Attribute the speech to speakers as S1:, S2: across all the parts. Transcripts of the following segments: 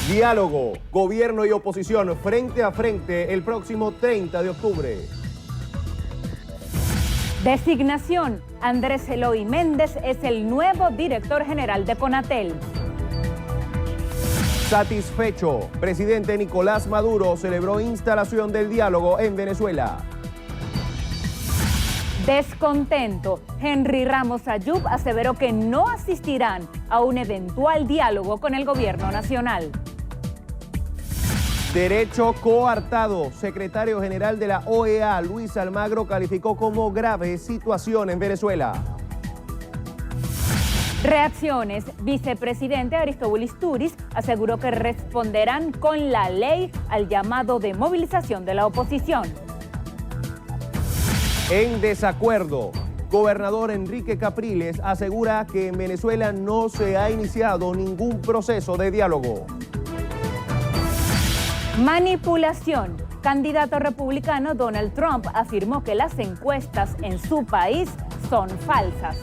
S1: Diálogo, gobierno y oposición frente a frente el próximo 30 de octubre.
S2: Designación. Andrés Eloy Méndez es el nuevo director general de Conatel.
S1: Satisfecho, presidente Nicolás Maduro celebró instalación del diálogo en Venezuela.
S2: Descontento. Henry Ramos Ayub aseveró que no asistirán a un eventual diálogo con el gobierno nacional.
S1: Derecho coartado. Secretario general de la OEA, Luis Almagro, calificó como grave situación en Venezuela.
S2: Reacciones. Vicepresidente Aristóbulo Istúriz aseguró que responderán con la ley al llamado de movilización de la oposición.
S1: En desacuerdo, gobernador Enrique Capriles asegura que en Venezuela no se ha iniciado ningún proceso de diálogo.
S2: Manipulación. Candidato republicano Donald Trump afirmó que las encuestas en su país son falsas.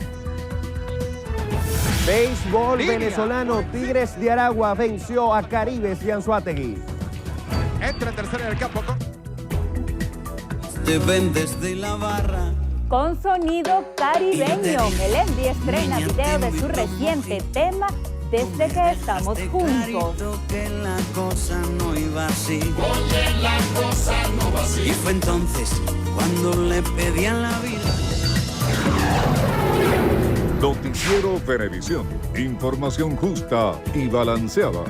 S1: Béisbol venezolano, Tigres de Aragua venció a Caribes de Anzoátegui.
S3: Entra en tercera en el campo.
S4: Te ven desde la barra.
S2: Con sonido caribeño, Melendi estrena video de su reciente tema Desde que estamos juntos.
S4: Que la cosa no iba así. Oye, la cosa no va así. Y fue entonces cuando le pedían la vida.
S5: Noticiero Venevisión. Información justa y balanceada.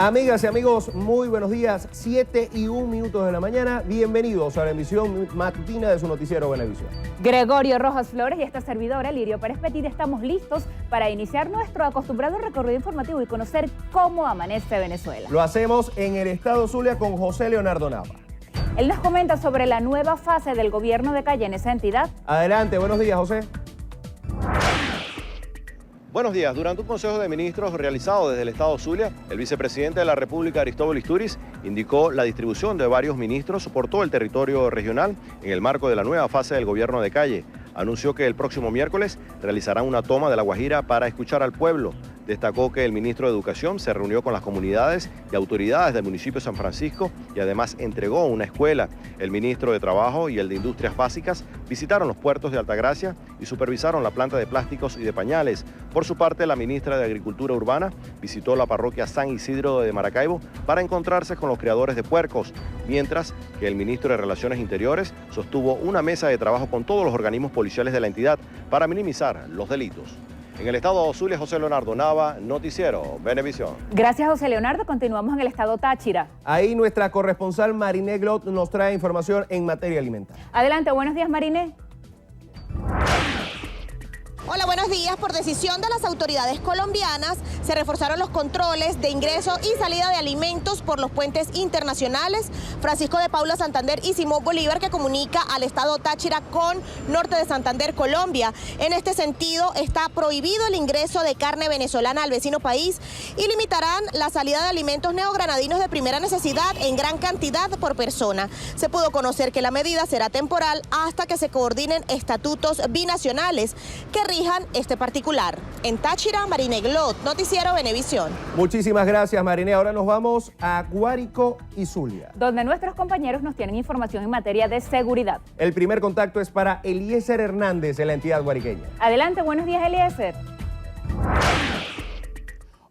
S1: Amigas y amigos, muy buenos días. 7:01 de la mañana. Bienvenidos a la emisión matutina de su noticiero Venevisión.
S2: Gregorio Rojas Flores y esta servidora, Lirio Pérez Petit, estamos listos para iniciar nuestro acostumbrado recorrido informativo y conocer cómo amanece Venezuela.
S1: Lo hacemos en el estado Zulia con José Leonardo Nava.
S2: Él nos comenta sobre la nueva fase del gobierno de Calle en esa entidad.
S1: Adelante, buenos días, José.
S6: Buenos días. Durante un consejo de ministros realizado desde el estado Zulia, el vicepresidente de la República, Aristóbulo Istúriz, indicó la distribución de varios ministros por todo el territorio regional en el marco de la nueva fase del gobierno de Calle. Anunció que el próximo miércoles realizarán una toma de La Guajira para escuchar al pueblo. Destacó que el ministro de Educación se reunió con las comunidades y autoridades del municipio de San Francisco y además entregó una escuela. El ministro de Trabajo y el de Industrias Básicas visitaron los puertos de Altagracia y supervisaron la planta de plásticos y de pañales. Por su parte, la ministra de Agricultura Urbana visitó la parroquia San Isidro de Maracaibo para encontrarse con los criadores de puercos, mientras que el ministro de Relaciones Interiores sostuvo una mesa de trabajo con todos los organismos policiales de la entidad para minimizar los delitos. En el estado Zulia, José Leonardo Nava, Noticiero Venevisión.
S2: Gracias, José Leonardo. Continuamos en el estado Táchira.
S1: Ahí nuestra corresponsal Mariné Glot nos trae información en materia alimentaria.
S2: Adelante, buenos días, Mariné.
S7: Hola, buenos días. Por decisión de las autoridades colombianas, se reforzaron los controles de ingreso y salida de alimentos por los puentes internacionales Francisco de Paula Santander y Simón Bolívar, que comunica al estado Táchira con norte de Santander, Colombia. En este sentido, está prohibido el ingreso de carne venezolana al vecino país y limitarán la salida de alimentos neogranadinos de primera necesidad en gran cantidad por persona. Se pudo conocer que la medida será temporal hasta que se coordinen estatutos binacionales que rijan este particular. En Táchira, Mariné Glot, Noticiero Venevisión.
S1: Muchísimas gracias, Mariné. Ahora nos vamos a Guárico y Zulia,
S2: donde nuestros compañeros nos tienen información en materia de seguridad.
S1: El primer contacto es para Eliezer Hernández de la entidad guariqueña.
S2: Adelante, buenos días, Eliezer.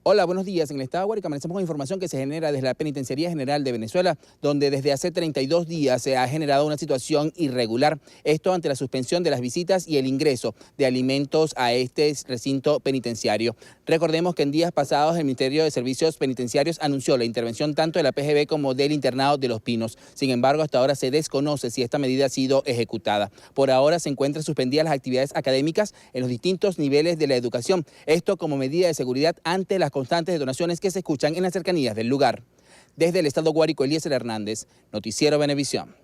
S8: Hola, buenos días. En el estado de Guárico amanecemos con información que se genera desde la Penitenciaría General de Venezuela, donde desde hace 32 días se ha generado una situación irregular. Esto ante la suspensión de las visitas y el ingreso de alimentos a este recinto penitenciario. Recordemos que en días pasados el Ministerio de Servicios Penitenciarios anunció la intervención tanto de la PGB como del internado de Los Pinos. Sin embargo, hasta ahora se desconoce si esta medida ha sido ejecutada. Por ahora se encuentran suspendidas las actividades académicas en los distintos niveles de la educación. Esto como medida de seguridad ante las constantes detonaciones que se escuchan en las cercanías del lugar. Desde el estado Guárico, Eliezer Hernández, Noticiero Venevisión.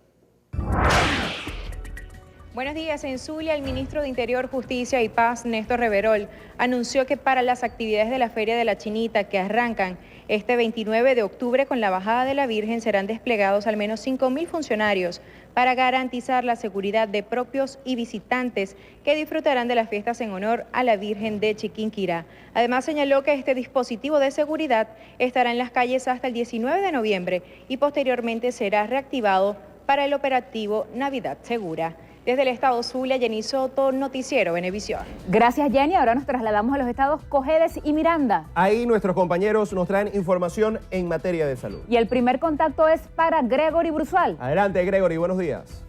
S9: Buenos días. En Zulia, el ministro de Interior, Justicia y Paz, Néstor Reverol, anunció que para las actividades de la Feria de la Chinita, que arrancan este 29 de octubre con la Bajada de la Virgen, serán desplegados al menos 5.000 funcionarios para garantizar la seguridad de propios y visitantes que disfrutarán de las fiestas en honor a la Virgen de Chiquinquirá. Además, señaló que este dispositivo de seguridad estará en las calles hasta el 19 de noviembre y posteriormente será reactivado para el operativo Navidad Segura. Desde el estado Zulia, Jenny Soto, Noticiero Venevisión.
S2: Gracias, Jenny. Ahora nos trasladamos a los estados Cojedes y Miranda.
S1: Ahí nuestros compañeros nos traen información en materia de salud.
S2: Y el primer contacto es para Gregory Brusual.
S1: Adelante, Gregory, buenos días.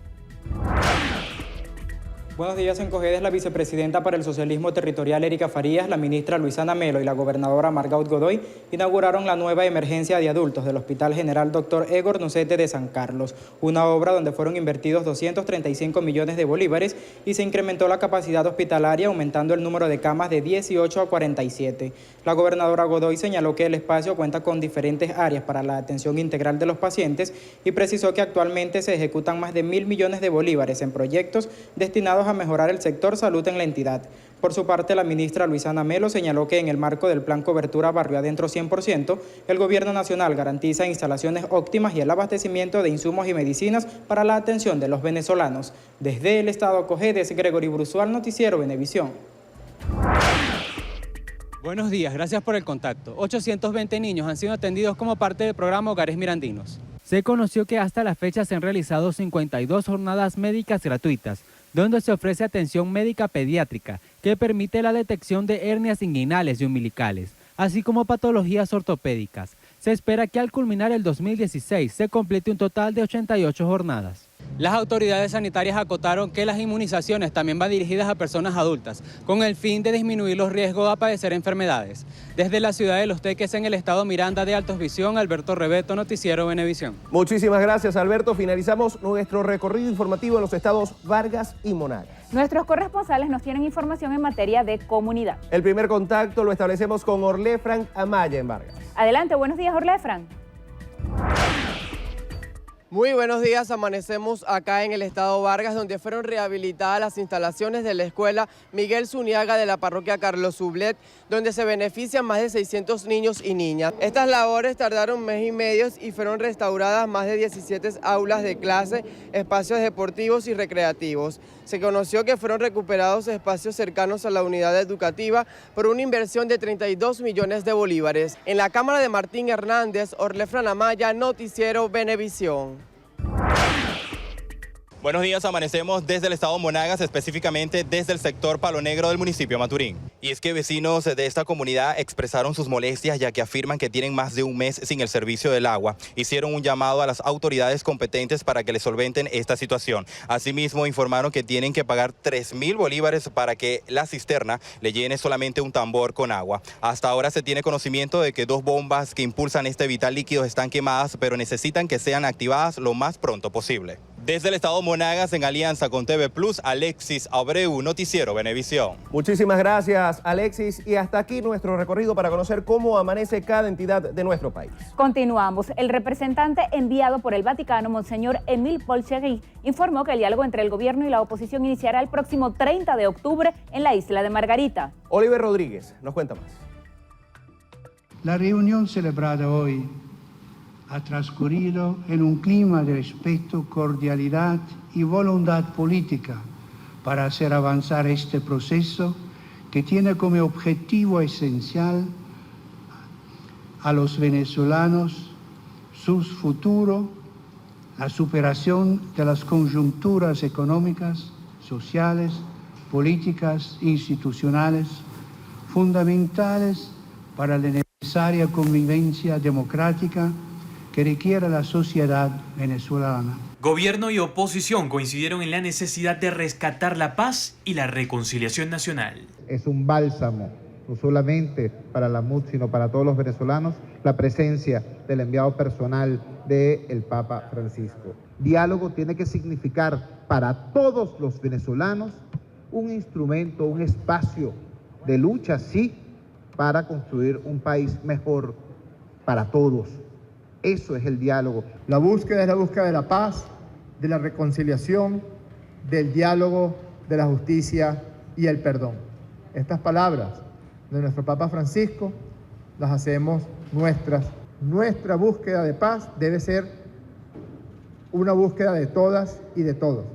S10: Buenos días. En Cojedes, la vicepresidenta para el socialismo territorial Erika Farías, la ministra Luisana Melo y la gobernadora Margaut Godoy inauguraron la nueva emergencia de adultos del Hospital General Dr. Egor Nucete de San Carlos, una obra donde fueron invertidos 235 millones de bolívares y se incrementó la capacidad hospitalaria, aumentando el número de camas de 18 a 47. La gobernadora Godoy señaló que el espacio cuenta con diferentes áreas para la atención integral de los pacientes y precisó que actualmente se ejecutan más de 1.000 millones de bolívares en proyectos destinados a mejorar el sector salud en la entidad. Por su parte, la ministra Luisana Melo señaló que en el marco del Plan Cobertura Barrio Adentro 100%, el Gobierno Nacional garantiza instalaciones óptimas y el abastecimiento de insumos y medicinas para la atención de los venezolanos. Desde el estado Cojedes, Gregory Brusual, Noticiero Venevisión.
S11: Buenos días, gracias por el contacto. 820 niños han sido atendidos como parte del programa Hogares Mirandinos. Se conoció que hasta la fecha se han realizado 52 jornadas médicas gratuitas, donde se ofrece atención médica pediátrica que permite la detección de hernias inguinales y umbilicales, así como patologías ortopédicas. Se espera que al culminar el 2016 se complete un total de 88 jornadas. Las autoridades sanitarias acotaron que las inmunizaciones también van dirigidas a personas adultas, con el fin de disminuir los riesgos a padecer enfermedades. Desde la ciudad de Los Teques, en el estado Miranda de Altos Visión, Alberto Rebeto, Noticiero Venevisión.
S1: Muchísimas gracias, Alberto. Finalizamos nuestro recorrido informativo en los estados Vargas y Monagas.
S2: Nuestros corresponsales nos tienen información en materia de comunidad.
S1: El primer contacto lo establecemos con Orlefran Amaya en Vargas.
S2: Adelante, buenos días, Orlefran.
S12: Muy buenos días, amanecemos acá en el estado Vargas, donde fueron rehabilitadas las instalaciones de la escuela Miguel Zuniaga de la parroquia Carlos Sublet, donde se benefician más de 600 niños y niñas. Estas labores tardaron un mes y medio y fueron restauradas más de 17 aulas de clase, espacios deportivos y recreativos. Se conoció que fueron recuperados espacios cercanos a la unidad educativa por una inversión de 32 millones de bolívares. En la cámara de Martín Hernández, Orlefran Amaya, Noticiero Venevisión.
S13: Buenos días, amanecemos desde el estado Monagas, específicamente desde el sector Palo Negro del municipio de Maturín. Y es que vecinos de esta comunidad expresaron sus molestias ya que afirman que tienen más de un mes sin el servicio del agua. Hicieron un llamado a las autoridades competentes para que les solventen esta situación. Asimismo, informaron que tienen que pagar 3.000 bolívares para que la cisterna le llene solamente un tambor con agua. Hasta ahora se tiene conocimiento de que 2 bombas que impulsan este vital líquido están quemadas, pero necesitan que sean activadas lo más pronto posible. Desde el estado Monagas, en alianza con TV Plus, Alexis Abreu, Noticiero Venevisión.
S1: Muchísimas gracias, Alexis. Y hasta aquí nuestro recorrido para conocer cómo amanece cada entidad de nuestro país.
S2: Continuamos. El representante enviado por el Vaticano, Monseñor Émile Polchery, informó que el diálogo entre el gobierno y la oposición iniciará el próximo 30 de octubre en la isla de Margarita.
S1: Oliver Rodríguez nos cuenta más.
S14: La reunión celebrada hoy ha transcurrido en un clima de respeto, cordialidad y voluntad política para hacer avanzar este proceso que tiene como objetivo esencial a los venezolanos, su futuro, la superación de las coyunturas económicas, sociales, políticas e institucionales fundamentales para la necesaria convivencia democrática que requiere la sociedad venezolana.
S15: Gobierno y oposición coincidieron en la necesidad de rescatar la paz y la reconciliación nacional.
S16: Es un bálsamo, no solamente para la MUD, sino para todos los venezolanos, la presencia del enviado personal del Papa Francisco. Diálogo tiene que significar para todos los venezolanos un instrumento, un espacio de lucha, sí, para construir un país mejor para todos. Eso es el diálogo.
S17: La búsqueda es la búsqueda de la paz, de la reconciliación, del diálogo, de la justicia y el perdón. Estas palabras de nuestro Papa Francisco las hacemos nuestras. Nuestra búsqueda de paz debe ser una búsqueda de todas y de todos.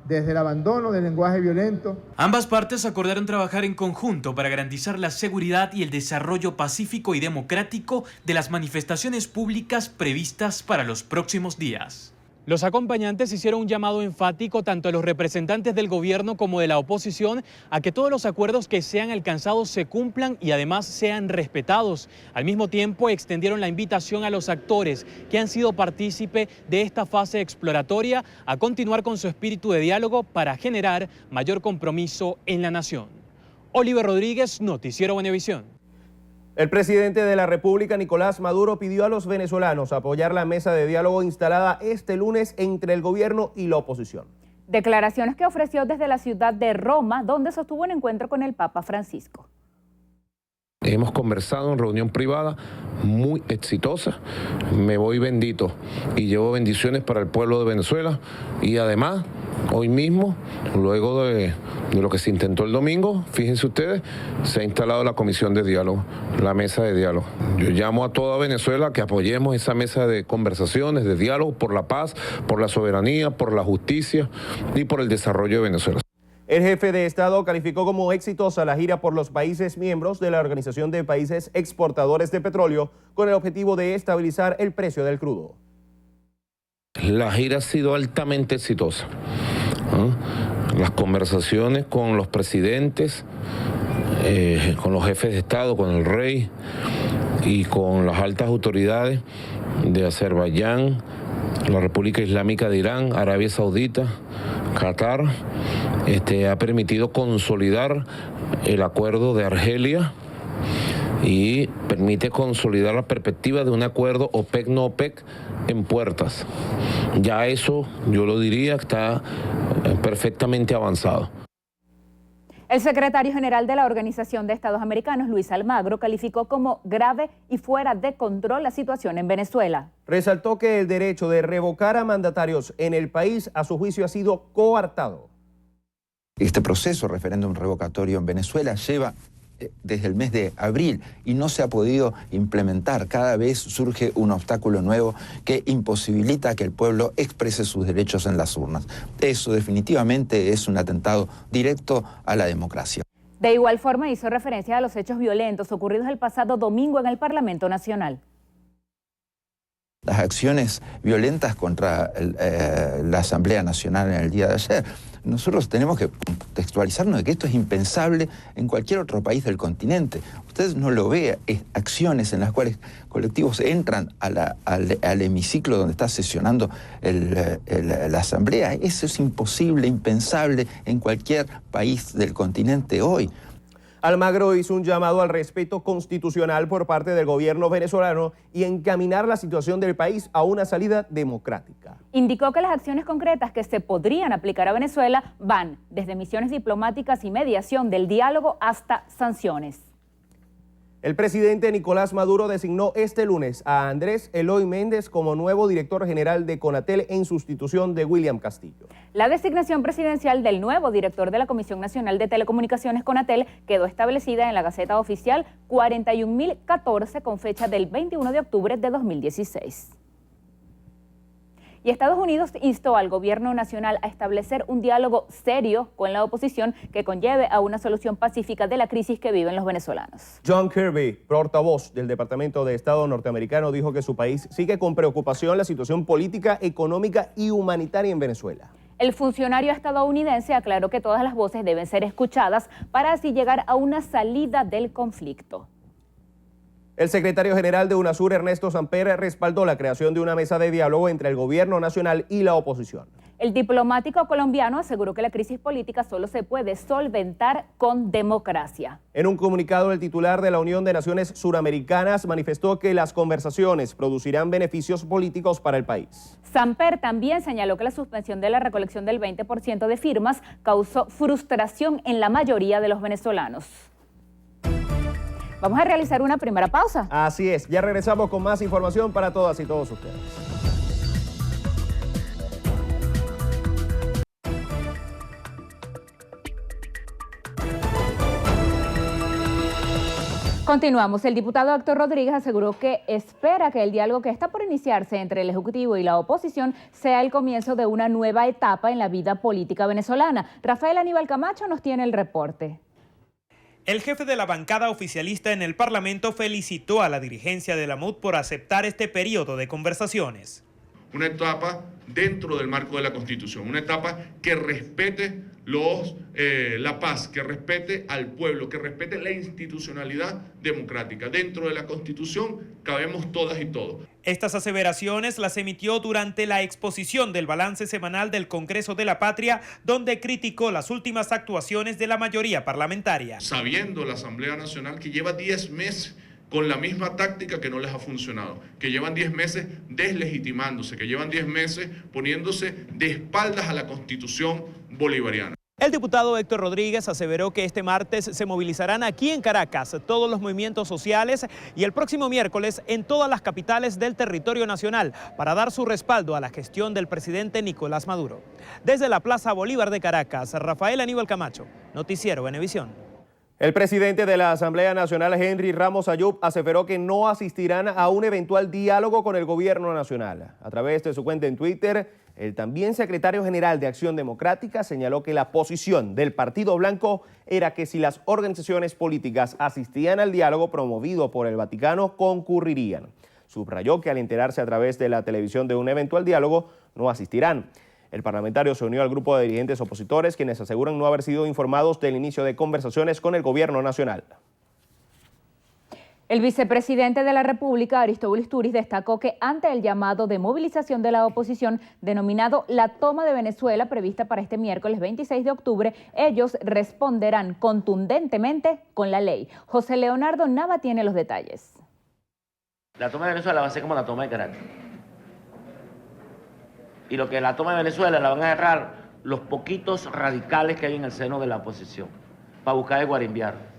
S17: Desde el abandono del lenguaje violento.
S15: Ambas partes acordaron trabajar en conjunto para garantizar la seguridad y el desarrollo pacífico y democrático de las manifestaciones públicas previstas para los próximos días.
S11: Los acompañantes hicieron un llamado enfático tanto a los representantes del gobierno como de la oposición a que todos los acuerdos que sean alcanzados se cumplan y además sean respetados. Al mismo tiempo extendieron la invitación a los actores que han sido partícipe de esta fase exploratoria a continuar con su espíritu de diálogo para generar mayor compromiso en la nación. Oliver Rodríguez, Noticiero Venevisión.
S1: El presidente de la República, Nicolás Maduro, pidió a los venezolanos apoyar la mesa de diálogo instalada este lunes entre el gobierno y la oposición.
S2: Declaraciones que ofreció desde la ciudad de Roma, donde sostuvo un encuentro con el Papa Francisco.
S18: Hemos conversado en reunión privada muy exitosa. Me voy bendito y llevo bendiciones para el pueblo de Venezuela. Y además, hoy mismo, luego de lo que se intentó el domingo, fíjense ustedes, se ha instalado la comisión de diálogo, la mesa de diálogo. Yo llamo a toda Venezuela que apoyemos esa mesa de conversaciones, de diálogo por la paz, por la soberanía, por la justicia y por el desarrollo de Venezuela.
S1: El jefe de Estado calificó como exitosa la gira por los países miembros de la Organización de Países Exportadores de Petróleo con el objetivo de estabilizar el precio del crudo.
S18: La gira ha sido altamente exitosa. Las conversaciones con los presidentes, con los jefes de Estado, con el rey y con las altas autoridades de Azerbaiyán, la República Islámica de Irán, Arabia Saudita, Qatar, ha permitido consolidar el acuerdo de Argelia y permite consolidar la perspectiva de un acuerdo OPEC-no OPEC en puertas. Ya eso, yo lo diría, está perfectamente avanzado.
S2: El secretario general de la Organización de Estados Americanos, Luis Almagro, calificó como grave y fuera de control la situación en Venezuela.
S1: Resaltó que el derecho de revocar a mandatarios en el país, a su juicio, ha sido coartado.
S19: Este proceso referéndum revocatorio en Venezuela lleva desde el mes de abril y no se ha podido implementar. Cada vez surge un obstáculo nuevo que imposibilita que el pueblo exprese sus derechos en las urnas. Eso definitivamente es un atentado directo a la democracia.
S2: De igual forma hizo referencia a los hechos violentos ocurridos el pasado domingo en el Parlamento Nacional.
S19: Las acciones violentas contra la Asamblea Nacional en el día de ayer. Nosotros tenemos que contextualizarnos de que esto es impensable en cualquier otro país del continente. Ustedes no lo ven, acciones en las cuales colectivos entran al hemiciclo donde está sesionando la Asamblea. Eso es imposible, impensable en cualquier país del continente hoy.
S1: Almagro hizo un llamado al respeto constitucional por parte del gobierno venezolano y encaminar la situación del país a una salida democrática.
S2: Indicó que las acciones concretas que se podrían aplicar a Venezuela van desde misiones diplomáticas y mediación del diálogo hasta sanciones.
S1: El presidente Nicolás Maduro designó este lunes a Andrés Eloy Méndez como nuevo director general de CONATEL en sustitución de William Castillo.
S2: La designación presidencial del nuevo director de la Comisión Nacional de Telecomunicaciones CONATEL quedó establecida en la Gaceta Oficial 41.014 con fecha del 21 de octubre de 2016. Y Estados Unidos instó al gobierno nacional a establecer un diálogo serio con la oposición que conlleve a una solución pacífica de la crisis que viven los venezolanos.
S1: John Kirby, portavoz del Departamento de Estado norteamericano, dijo que su país sigue con preocupación la situación política, económica y humanitaria en Venezuela.
S2: El funcionario estadounidense aclaró que todas las voces deben ser escuchadas para así llegar a una salida del conflicto.
S1: El secretario general de UNASUR, Ernesto Samper, respaldó la creación de una mesa de diálogo entre el gobierno nacional y la oposición.
S2: El diplomático colombiano aseguró que la crisis política solo se puede solventar con democracia.
S1: En un comunicado, el titular de la Unión de Naciones Suramericanas manifestó que las conversaciones producirán beneficios políticos para el país.
S2: Samper también señaló que la suspensión de la recolección del 20% de firmas causó frustración en la mayoría de los venezolanos. Vamos a realizar una primera pausa.
S1: Así es, ya regresamos con más información para todas y todos ustedes.
S2: Continuamos. El diputado Héctor Rodríguez aseguró que espera que el diálogo que está por iniciarse entre el Ejecutivo y la oposición sea el comienzo de una nueva etapa en la vida política venezolana. Rafael Aníbal Camacho nos tiene el reporte.
S20: El jefe de la bancada oficialista en el Parlamento felicitó a la dirigencia de la MUD por aceptar este periodo de conversaciones.
S21: Una etapa dentro del marco de la Constitución, una etapa que respete la paz, que respete al pueblo, que respete la institucionalidad democrática. Dentro de la Constitución cabemos todas y todos.
S20: Estas aseveraciones las emitió durante la exposición del balance semanal del Congreso de la Patria, donde criticó las últimas actuaciones de la mayoría parlamentaria.
S21: Sabiendo la Asamblea Nacional que lleva 10 meses con la misma táctica que no les ha funcionado, que llevan 10 meses deslegitimándose, que llevan 10 meses poniéndose de espaldas a la Constitución bolivariana.
S20: El diputado Héctor Rodríguez aseveró que este martes se movilizarán aquí en Caracas todos los movimientos sociales y el próximo miércoles en todas las capitales del territorio nacional para dar su respaldo a la gestión del presidente Nicolás Maduro. Desde la Plaza Bolívar de Caracas, Rafael Aníbal Camacho, Noticiero Venevisión.
S1: El presidente de la Asamblea Nacional, Henry Ramos Ayub, aseveró que no asistirán a un eventual diálogo con el gobierno nacional. A través de su cuenta en Twitter, el también secretario general de Acción Democrática señaló que la posición del Partido Blanco era que si las organizaciones políticas asistían al diálogo promovido por el Vaticano, concurrirían. Subrayó que al enterarse a través de la televisión de un eventual diálogo, no asistirán. El parlamentario se unió al grupo de dirigentes opositores quienes aseguran no haber sido informados del inicio de conversaciones con el gobierno nacional.
S2: El vicepresidente de la República, Aristóbulo Istúriz, destacó que ante el llamado de movilización de la oposición denominado la toma de Venezuela prevista para este miércoles 26 de octubre, ellos responderán contundentemente con la ley. José Leonardo Nava tiene los detalles.
S22: La toma de Venezuela va a ser como la toma de Caracas. Y lo que la toma de Venezuela la van a agarrar los poquitos radicales que hay en el seno de la oposición para buscar el guarimbiar.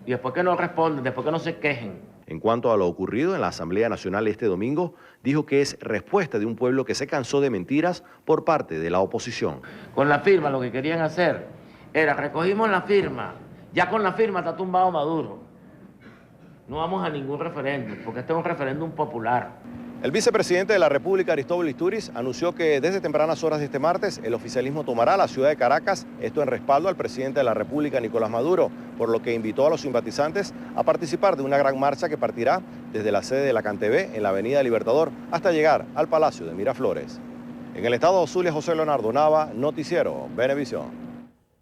S22: Y después que no responden, después que no se quejen.
S6: En cuanto a lo ocurrido en la Asamblea Nacional este domingo, dijo que es respuesta de un pueblo que se cansó de mentiras por parte de la oposición.
S22: Con la firma lo que querían hacer era, recogimos la firma, ya con la firma está tumbado Maduro. No vamos a ningún referéndum, porque este es un referéndum popular.
S6: El vicepresidente de la República, Aristóbulo Istúriz, anunció que desde tempranas horas de este martes el oficialismo tomará la ciudad de Caracas, esto en respaldo al presidente de la República, Nicolás Maduro, por lo que invitó a los simpatizantes a participar de una gran marcha que partirá desde la sede de la CanTV en la Avenida Libertador hasta llegar al Palacio de Miraflores. En el estado Zulia, José Leonardo Nava, Noticiero Venevisión.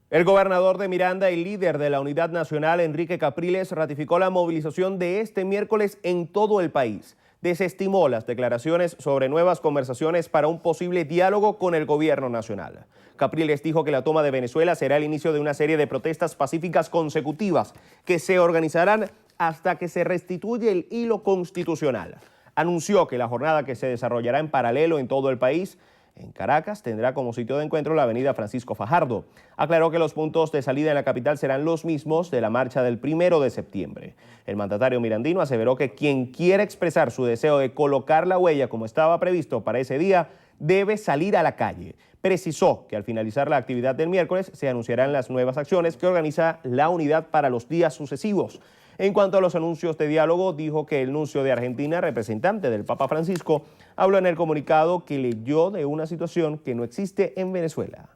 S1: El gobernador de Miranda y líder de la Unidad Nacional, Enrique Capriles, ratificó la movilización de este miércoles en todo el país. Desestimó las declaraciones sobre nuevas conversaciones para un posible diálogo con el gobierno nacional. Capriles dijo que la toma de Venezuela será el inicio de una serie de protestas pacíficas consecutivas que se organizarán hasta que se restituya el hilo constitucional. Anunció que la jornada, que se desarrollará en paralelo en todo el país, en Caracas, tendrá como sitio de encuentro la avenida Francisco Fajardo. Aclaró que los puntos de salida en la capital serán los mismos de la marcha del 1 de septiembre. El mandatario mirandino aseveró que quien quiera expresar su deseo de colocar la huella como estaba previsto para ese día, debe salir a la calle. Precisó que al finalizar la actividad del miércoles se anunciarán las nuevas acciones que organiza la unidad para los días sucesivos. En cuanto a los anuncios de diálogo, dijo que el nuncio de Argentina, representante del Papa Francisco, habló en el comunicado que leyó de una situación que no existe en Venezuela.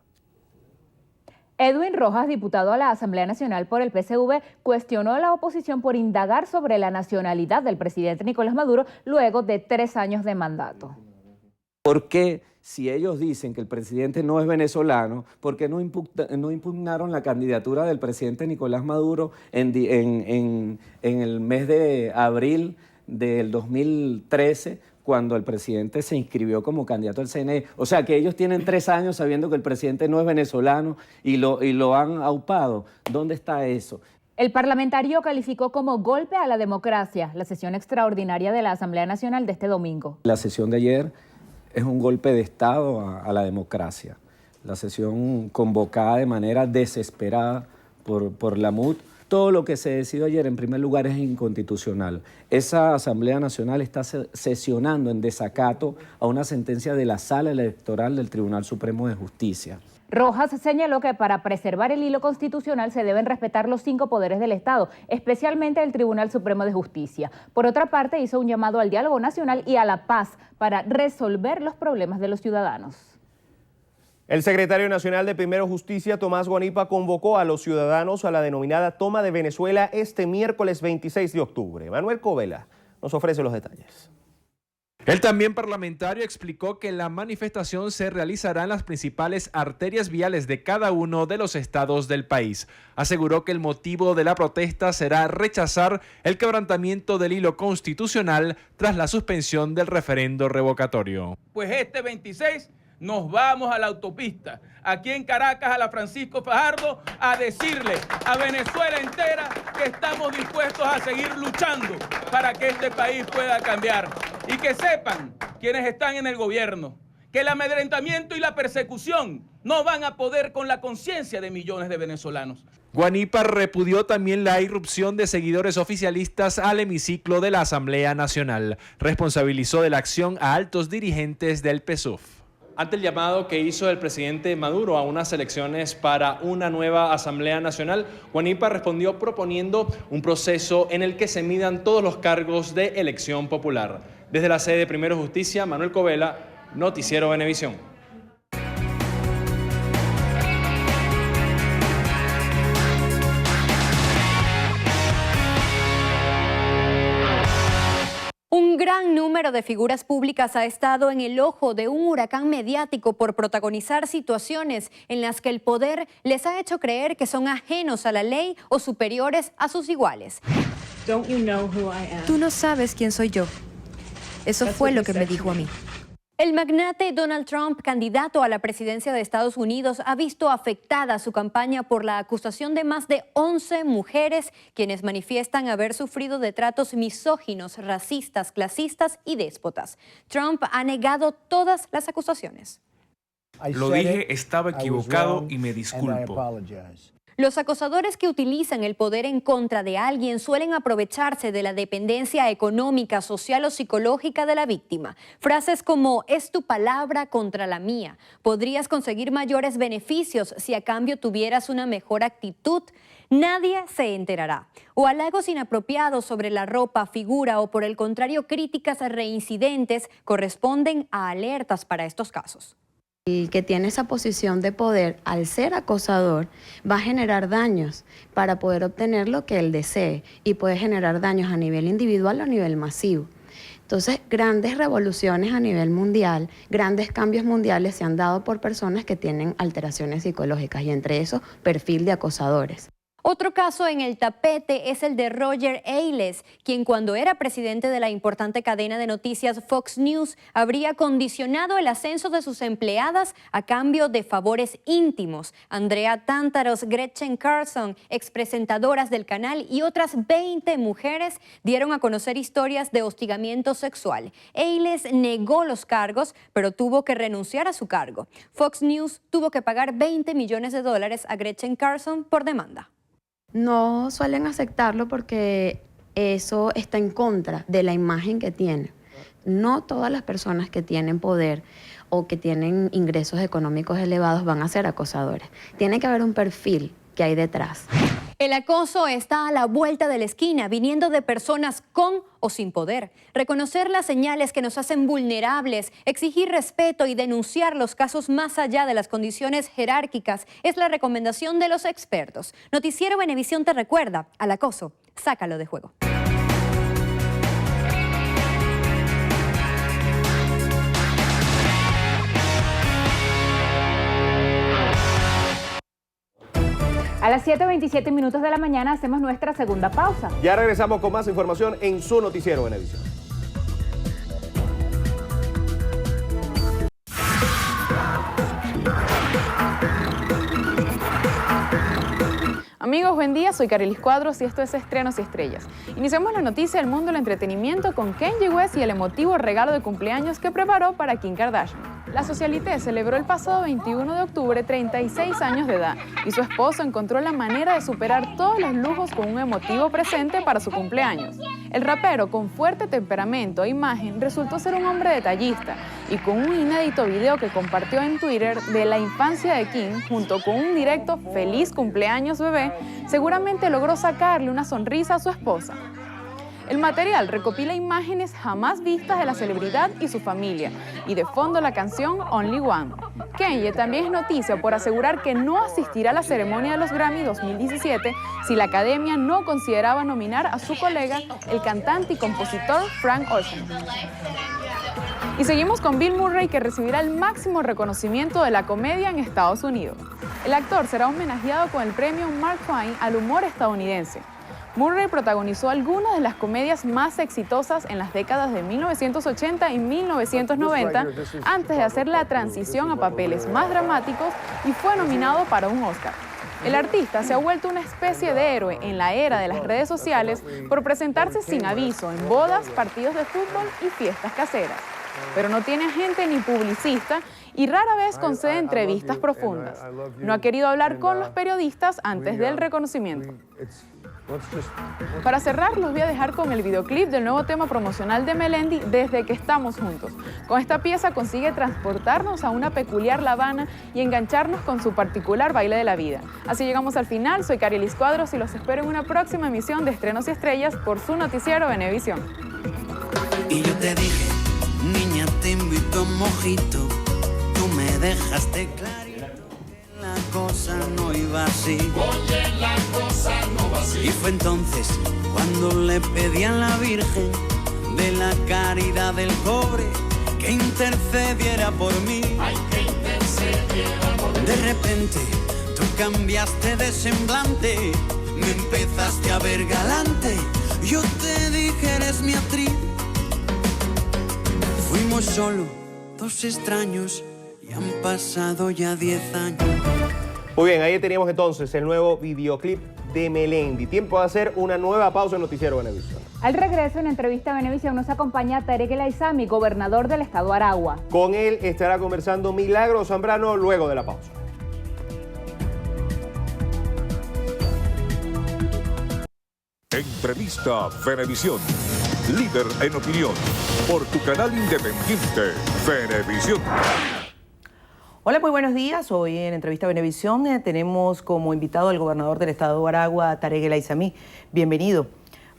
S2: Edwin Rojas, diputado a la Asamblea Nacional por el PSV, cuestionó a la oposición por indagar sobre la nacionalidad del presidente Nicolás Maduro luego de 3 años de mandato.
S23: ¿Por qué, si ellos dicen que el presidente no es venezolano, por qué no impugnaron la candidatura del presidente Nicolás Maduro en el mes de abril del 2013, cuando el presidente se inscribió como candidato al CNE? O sea, que ellos tienen 3 años sabiendo que el presidente no es venezolano y lo han aupado. ¿Dónde está eso?
S2: El parlamentario calificó como golpe a la democracia la sesión extraordinaria de la Asamblea Nacional de este domingo.
S23: La sesión de ayer es un golpe de Estado a la democracia. La sesión convocada de manera desesperada por la MUD. Todo lo que se decidió ayer, en primer lugar, es inconstitucional. Esa Asamblea Nacional está sesionando en desacato a una sentencia de la Sala Electoral del Tribunal Supremo de Justicia.
S2: Rojas señaló que para preservar el hilo constitucional se deben respetar los 5 poderes del Estado, especialmente el Tribunal Supremo de Justicia. Por otra parte, hizo un llamado al diálogo nacional y a la paz para resolver los problemas de los ciudadanos.
S1: El secretario nacional de Primero Justicia, Tomás Guanipa, convocó a los ciudadanos a la denominada Toma de Venezuela este miércoles 26 de octubre. Manuel Covela nos ofrece los detalles.
S3: El también parlamentario explicó que la manifestación se realizará en las principales arterias viales de cada uno de los estados del país. Aseguró que el motivo de la protesta será rechazar el quebrantamiento del hilo constitucional tras la suspensión del referendo revocatorio.
S4: Pues este 26 nos vamos a la autopista, aquí en Caracas, a la Francisco Fajardo, a decirle a Venezuela entera que estamos dispuestos a seguir luchando para que este país pueda cambiar. Y que sepan quienes están en el gobierno que el amedrentamiento y la persecución no van a poder con la conciencia de millones de venezolanos.
S3: Guanipa repudió también la irrupción de seguidores oficialistas al hemiciclo de la Asamblea Nacional. Responsabilizó de la acción a altos dirigentes del PSUV. Ante el llamado que hizo el presidente Maduro a unas elecciones para una nueva Asamblea Nacional, Guanipa respondió proponiendo un proceso en el que se midan todos los cargos de elección popular. Desde la sede de Primero Justicia, Manuel Covela, Noticiero Venevisión.
S5: Un gran número de figuras públicas ha estado en el ojo de un huracán mediático por protagonizar situaciones en las que el poder les ha hecho creer que son ajenos a la ley o superiores a sus iguales.
S24: Tú no sabes quién soy yo. Eso fue lo que me dijo a mí.
S5: El magnate Donald Trump, candidato a la presidencia de Estados Unidos, ha visto afectada su campaña por la acusación de más de 11 mujeres quienes manifiestan haber sufrido de tratos misóginos, racistas, clasistas y déspotas. Trump ha negado todas las acusaciones.
S25: Lo dije, estaba equivocado y me disculpo.
S5: Los acosadores que utilizan el poder en contra de alguien suelen aprovecharse de la dependencia económica, social o psicológica de la víctima. Frases como "es tu palabra contra la mía", "podrías conseguir mayores beneficios si a cambio tuvieras una mejor actitud", "nadie se enterará", o halagos inapropiados sobre la ropa, figura o por el contrario críticas reincidentes corresponden a alertas para estos casos.
S26: El que tiene esa posición de poder, al ser acosador, va a generar daños para poder obtener lo que él desee y puede generar daños a nivel individual o a nivel masivo. Entonces, grandes revoluciones a nivel mundial, grandes cambios mundiales se han dado por personas que tienen alteraciones psicológicas y entre esos, perfil de acosadores.
S5: Otro caso en el tapete es el de Roger Ailes, quien cuando era presidente de la importante cadena de noticias Fox News habría condicionado el ascenso de sus empleadas a cambio de favores íntimos. Andrea Tántaros, Gretchen Carlson, expresentadoras del canal y otras 20 mujeres dieron a conocer historias de hostigamiento sexual. Ailes negó los cargos, pero tuvo que renunciar a su cargo. Fox News tuvo que pagar $20 millones a Gretchen Carlson por demanda.
S26: No suelen aceptarlo porque eso está en contra de la imagen que tienen. No todas las personas que tienen poder o que tienen ingresos económicos elevados van a ser acosadores. Tiene que haber un perfil que hay detrás.
S5: El acoso está a la vuelta de la esquina, viniendo de personas con o sin poder. Reconocer las señales que nos hacen vulnerables, exigir respeto y denunciar los casos más allá de las condiciones jerárquicas es la recomendación de los expertos. Noticiero Venevisión te recuerda, al acoso, sácalo de juego.
S2: A las 7:27 minutos de la mañana hacemos nuestra segunda pausa.
S1: Ya regresamos con más información en su Noticiero Venevisión.
S27: Amigos, buen día, soy Carelis Cuadros y esto es Estrenos y Estrellas. Iniciamos la noticia del mundo del entretenimiento con Kanye West y el emotivo regalo de cumpleaños que preparó para Kim Kardashian. La Socialité celebró el pasado 21 de octubre 36 años de edad y su esposo encontró la manera de superar todos los lujos con un emotivo presente para su cumpleaños. El rapero, con fuerte temperamento e imagen, resultó ser un hombre detallista y con un inédito video que compartió en Twitter de la infancia de King, junto con un directo "Feliz cumpleaños, bebé", seguramente logró sacarle una sonrisa a su esposa. El material recopila imágenes jamás vistas de la celebridad y su familia, y de fondo la canción Only One. Kanye también es noticia por asegurar que no asistirá a la ceremonia de los Grammy 2017 si la academia no consideraba nominar a su colega, el cantante y compositor Frank Ocean. Y seguimos con Bill Murray, que recibirá el máximo reconocimiento de la comedia en Estados Unidos. El actor será homenajeado con el premio Mark Twain al humor estadounidense. Murray protagonizó algunas de las comedias más exitosas en las décadas de 1980 y 1990 antes de hacer la transición a papeles más dramáticos y fue nominado para un Oscar. El artista se ha vuelto una especie de héroe en la era de las redes sociales por presentarse sin aviso en bodas, partidos de fútbol y fiestas caseras. Pero no tiene agente ni publicista y rara vez concede entrevistas profundas. No ha querido hablar con los periodistas antes del reconocimiento. Para cerrar, los voy a dejar con el videoclip del nuevo tema promocional de Melendi, Desde que estamos juntos. Con esta pieza consigue transportarnos a una peculiar La Habana y engancharnos con su particular baile de la vida. Así llegamos al final. Soy Karielis Cuadros y los espero en una próxima emisión de Estrenos y Estrellas por su noticiero Venevisión.
S7: Y yo te dije, niña, te invito a un mojito, tú me dejaste claro. La cosa no iba así. Oye, la cosa no va así. Y fue entonces cuando le pedí a la Virgen de la Caridad del Cobre que intercediera por mí. Ay, que intercediera por mí. De repente tú cambiaste de semblante, me empezaste a ver galante. Yo te dije, eres mi actriz. Fuimos solo dos extraños y han pasado ya 10 años.
S1: Muy bien, ahí teníamos entonces el nuevo videoclip de Melendi. Tiempo de hacer una nueva pausa en Noticiero Venevisión.
S2: Al regreso, en entrevista a Venevisión, nos acompaña Tarek El Aizami, gobernador del estado Aragua.
S1: Con él estará conversando Milagros Zambrano luego de la pausa.
S8: Entrevista Venevisión. Líder en opinión. Por tu canal independiente, Venevisión.
S9: Hola, muy buenos días. Hoy en Entrevista Venevisión tenemos como invitado al gobernador del estado de Aragua, Tarek El Aizami. Bienvenido.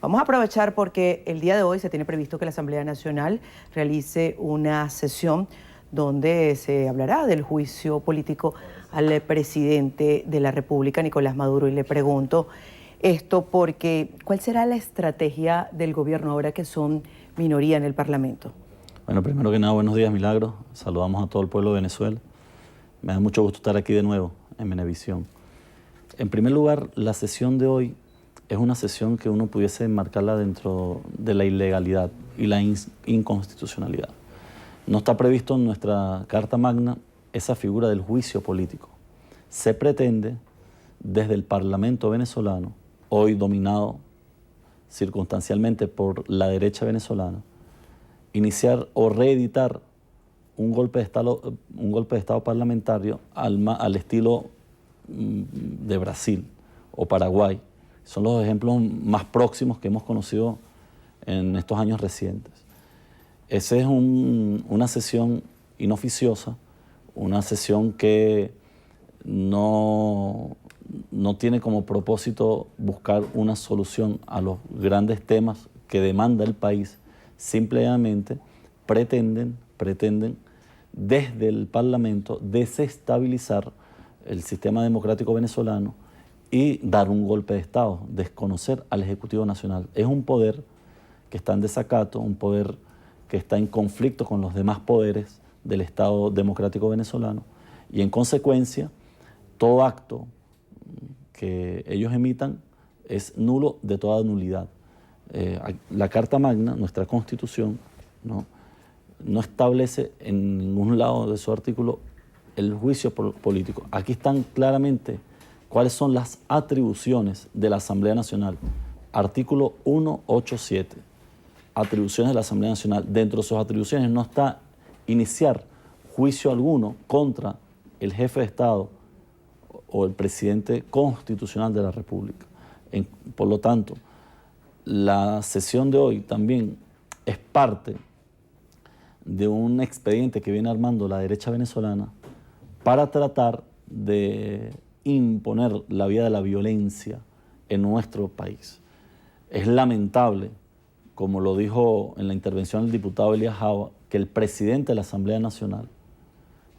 S9: Vamos a aprovechar porque el día de hoy se tiene previsto que la Asamblea Nacional realice una sesión donde se hablará del juicio político al presidente de la República, Nicolás Maduro. Y le pregunto esto porque ¿cuál será la estrategia del gobierno ahora que son minoría en el Parlamento?
S10: Bueno, primero que nada, buenos días, Milagros. Saludamos a todo el pueblo de Venezuela. Me da mucho gusto estar aquí de nuevo en Venevisión. En primer lugar, la sesión de hoy es una sesión que uno pudiese enmarcarla dentro de la ilegalidad y la inconstitucionalidad. No está previsto en nuestra Carta Magna esa figura del juicio político. Se pretende, desde el Parlamento venezolano, hoy dominado circunstancialmente por la derecha venezolana, iniciar o reeditar un golpe de Estado parlamentario al estilo de Brasil o Paraguay. Son los ejemplos más próximos que hemos conocido en estos años recientes. Esa es una sesión inoficiosa, una sesión que no tiene como propósito buscar una solución a los grandes temas que demanda el país. Simplemente pretenden desde el Parlamento desestabilizar el sistema democrático venezolano y dar un golpe de Estado, desconocer al Ejecutivo Nacional. Es un poder que está en desacato, un poder que está en conflicto con los demás poderes del Estado democrático venezolano y en consecuencia todo acto que ellos emitan es nulo de toda nulidad. La Carta Magna, nuestra Constitución, no establece en ningún lado de su artículo el juicio político. Aquí están claramente cuáles son las atribuciones de la Asamblea Nacional. Artículo 187. Atribuciones de la Asamblea Nacional. Dentro de sus atribuciones no está iniciar juicio alguno contra el jefe de Estado o el presidente constitucional de la República. Por lo tanto, la sesión de hoy también es parte de un expediente que viene armando la derecha venezolana para tratar de imponer la vía de la violencia en nuestro país. Es lamentable, como lo dijo en la intervención el diputado Elías Java, que el presidente de la Asamblea Nacional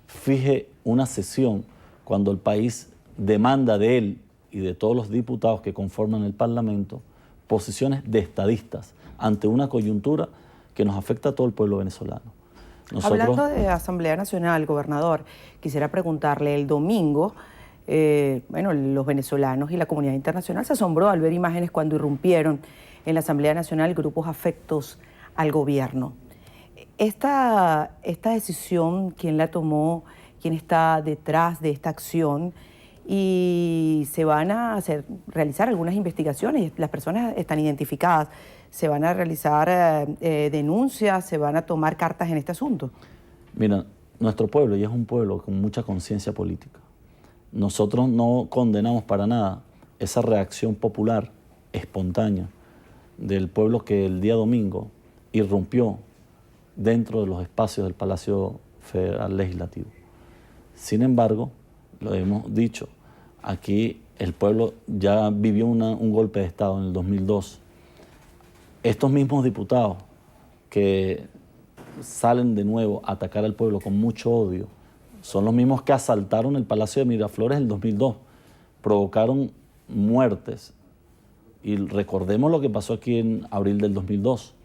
S10: fije una sesión cuando el país demanda de él y de todos los diputados que conforman el Parlamento posiciones de estadistas ante una coyuntura que nos afecta a todo el pueblo venezolano.
S9: Hablando de Asamblea Nacional, gobernador, quisiera preguntarle, el domingo, los venezolanos y la comunidad internacional se asombró al ver imágenes cuando irrumpieron en la Asamblea Nacional grupos afectos al gobierno. Esta decisión, ¿quién la tomó? ¿Quién está detrás de esta acción? Y se van a realizar algunas investigaciones, las personas están identificadas, se van a realizar denuncias, se van a tomar cartas en este asunto.
S10: Mira, nuestro pueblo ya es un pueblo con mucha conciencia política. Nosotros no condenamos para nada esa reacción popular, espontánea, del pueblo que el día domingo irrumpió dentro de los espacios del Palacio Federal Legislativo. Sin embargo, lo hemos dicho, aquí el pueblo ya vivió un golpe de Estado en el 2002. Estos mismos diputados que salen de nuevo a atacar al pueblo con mucho odio son los mismos que asaltaron el Palacio de Miraflores en el 2002, provocaron muertes. Y recordemos lo que pasó aquí en abril del 2002.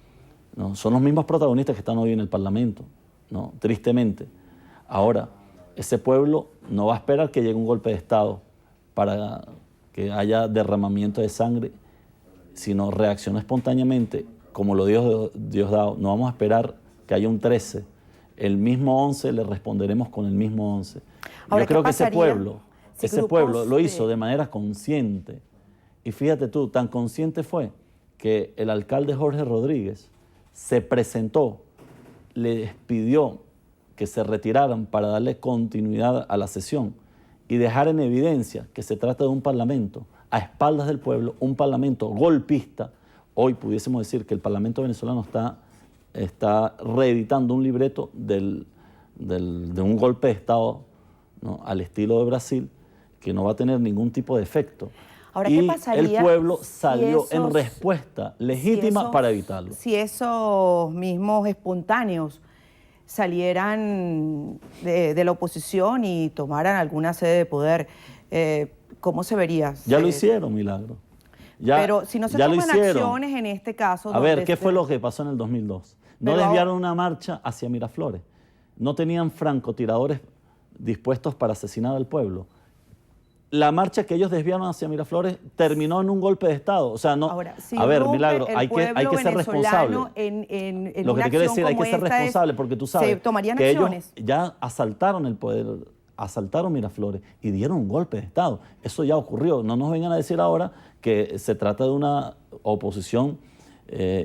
S10: ¿No? Son los mismos protagonistas que están hoy en el Parlamento, ¿no? Tristemente. Ahora, ese pueblo no va a esperar que llegue un golpe de Estado para que haya derramamiento de sangre, sino reacciona espontáneamente, como lo dijo Diosdado. No vamos a esperar que haya un 13. El mismo 11 le responderemos con el mismo 11. Ahora, yo creo que ese pueblo lo hizo de manera consciente. Y fíjate tú, tan consciente fue que el alcalde Jorge Rodríguez se presentó, les pidió que se retiraran para darle continuidad a la sesión y dejar en evidencia que se trata de un parlamento a espaldas del pueblo, un parlamento golpista. Hoy pudiésemos decir que el parlamento venezolano está reeditando un libreto de un golpe de Estado, ¿no?, al estilo de Brasil, que no va a tener ningún tipo de efecto.
S9: Ahora,
S10: y
S9: ¿qué pasaría
S10: el pueblo salió en respuesta legítima para evitarlo? Si
S9: esos mismos espontáneos salieran de la oposición y tomaran alguna sede de poder, ¿cómo se vería?
S10: Ya lo hicieron, Milagro.
S9: Pero si no se toman acciones en este caso...
S10: A ver, ¿qué fue lo que pasó en el 2002? No desviaron una marcha hacia Miraflores. No tenían francotiradores dispuestos para asesinar al pueblo. La marcha que ellos desviaron hacia Miraflores terminó en un golpe de Estado. O sea, no. Ahora, si a ver, Milagro, hay que ser responsable. Lo que te quiero decir, hay que ser responsable porque tú sabes que ellos ya asaltaron el poder, asaltaron Miraflores y dieron un golpe de Estado. Eso ya ocurrió. No nos vengan a decir ahora que se trata de una oposición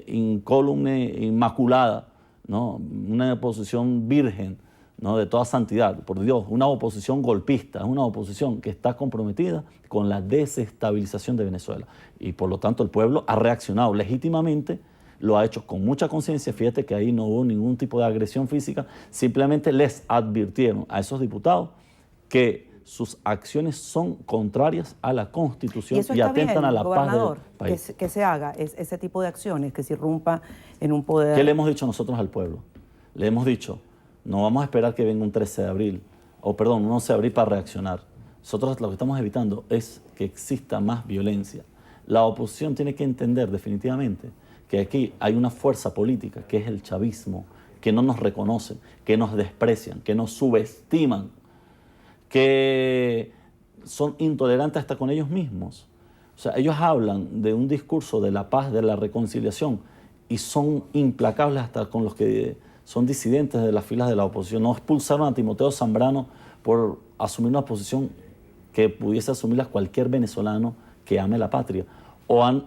S10: incólume, inmaculada, ¿no? Una oposición virgen, ¿no?, de toda santidad. Por Dios, una oposición golpista, una oposición que está comprometida con la desestabilización de Venezuela. Y por lo tanto el pueblo ha reaccionado legítimamente, lo ha hecho con mucha conciencia. Fíjate que ahí no hubo ningún tipo de agresión física, simplemente les advirtieron a esos diputados que sus acciones son contrarias a la Constitución y atentan a la paz del país.
S9: Que se haga ese tipo de acciones, que se irrumpa en un poder...
S10: ¿Qué le hemos dicho nosotros al pueblo? Le hemos dicho, no vamos a esperar que venga un 13 de abril, un 11 de abril para reaccionar. Nosotros lo que estamos evitando es que exista más violencia. La oposición tiene que entender definitivamente que aquí hay una fuerza política, que es el chavismo, que no nos reconocen, que nos desprecian, que nos subestiman, que son intolerantes hasta con ellos mismos. O sea, ellos hablan de un discurso de la paz, de la reconciliación, y son implacables hasta con los que son disidentes de las filas de la oposición. No expulsaron a Timoteo Zambrano por asumir una posición que pudiese asumirla cualquier venezolano que ame la patria. O han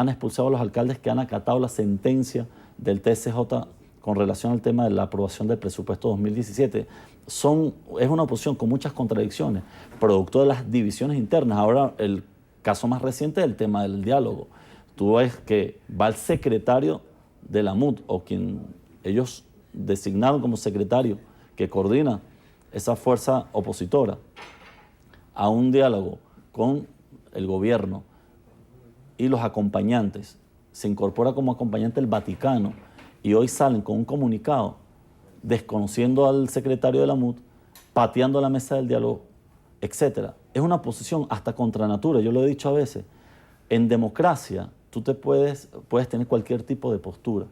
S10: expulsado a los alcaldes que han acatado la sentencia del TSJ con relación al tema de la aprobación del presupuesto 2017, es una oposición con muchas contradicciones, producto de las divisiones internas. Ahora, el caso más reciente es el tema del diálogo. Tú ves que va el secretario de la MUD, o quien ellos designaron como secretario, que coordina esa fuerza opositora, a un diálogo con el gobierno y los acompañantes. Se incorpora como acompañante el Vaticano y hoy salen con un comunicado desconociendo al secretario de la MUD, pateando la mesa del diálogo, etc. Es una posición hasta contra natura. Yo lo he dicho a veces. En democracia tú puedes tener cualquier tipo de postura,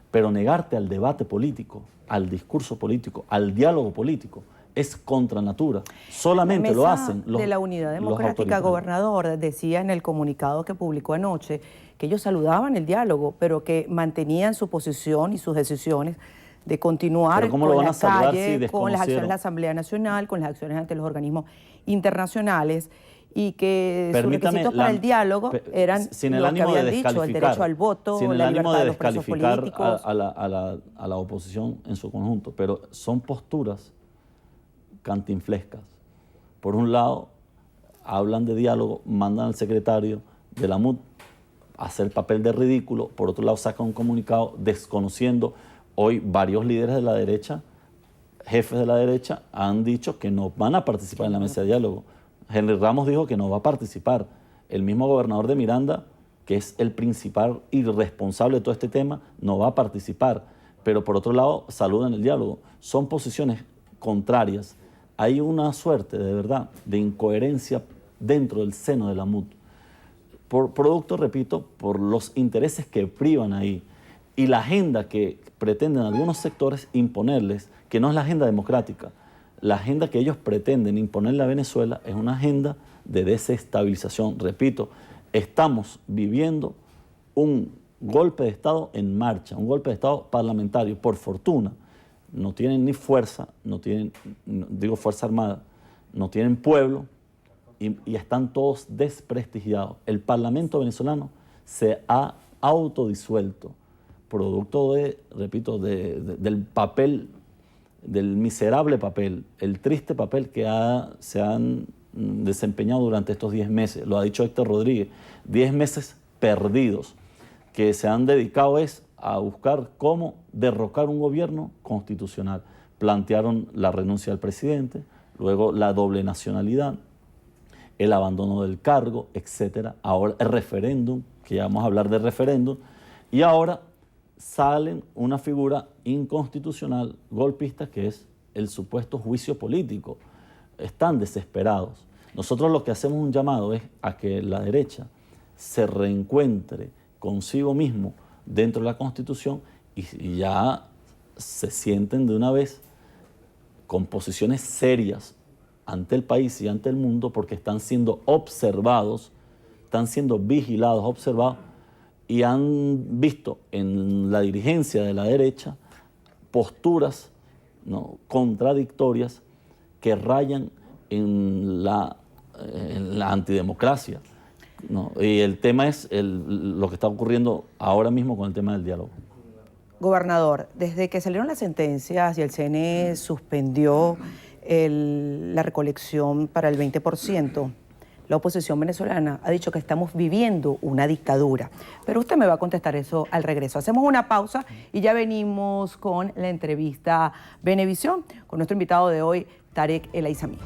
S10: pero negarte al debate político, al discurso político, al diálogo político, es contra natura. Solamente lo hacen los
S9: de la Unidad Democrática,
S10: autoritarios.
S9: gobernador, decía en el comunicado que publicó anoche que ellos saludaban el diálogo, pero que mantenían su posición y sus decisiones de continuar con la calle, con las acciones de la Asamblea Nacional, con las acciones ante los organismos internacionales, y que sus requisitos para el diálogo eran lo que habían dicho, el derecho al voto, la libertad de los presos políticos.
S10: A la oposición en su conjunto, pero son posturas cantinflescas. Por un lado, hablan de diálogo, mandan al secretario de la MUD a hacer papel de ridículo, por otro lado sacan un comunicado desconociendo. Hoy varios líderes de la derecha, jefes de la derecha, han dicho que no van a participar en la mesa de diálogo. Henry Ramos dijo que no va a participar. El mismo gobernador de Miranda, que es el principal y responsable de todo este tema, no va a participar. Pero por otro lado, saludan el diálogo. Son posiciones contrarias. Hay una suerte, de verdad, de incoherencia dentro del seno de la MUD. Por producto, repito, por los intereses que privan ahí y la agenda que pretenden algunos sectores imponerles, que no es la agenda democrática. La agenda que ellos pretenden imponerle a Venezuela es una agenda de desestabilización. Repito, estamos viviendo un golpe de Estado en marcha, un golpe de Estado parlamentario. Por fortuna, no tienen ni fuerza, digo fuerza armada, no tienen pueblo y están todos desprestigiados. El Parlamento venezolano se ha autodisuelto, producto del papel, del miserable papel, el triste papel que se han desempeñado durante estos 10 meses. Lo ha dicho Héctor Rodríguez, 10 meses perdidos, que se han dedicado a buscar cómo derrocar un gobierno constitucional. Plantearon la renuncia del presidente, luego la doble nacionalidad, el abandono del cargo, etc. Ahora el referéndum, que ya vamos a hablar de referéndum, y ahora salen una figura inconstitucional, golpista, que es el supuesto juicio político. Están desesperados. Nosotros lo que hacemos un llamado es a que la derecha se reencuentre consigo mismo dentro de la Constitución y ya se sienten de una vez con posiciones serias ante el país y ante el mundo, porque están siendo observados, están siendo vigilados, observados, y han visto en la dirigencia de la derecha posturas, ¿no?, contradictorias que rayan en la antidemocracia, ¿no? Y el tema es lo que está ocurriendo ahora mismo con el tema del diálogo.
S9: Gobernador, desde que salieron las sentencias y el CNE suspendió la recolección para el 20%, la oposición venezolana ha dicho que estamos viviendo una dictadura. Pero usted me va a contestar eso al regreso. Hacemos una pausa y ya venimos con la entrevista Venevisión con nuestro invitado de hoy, Tarek El Aizami.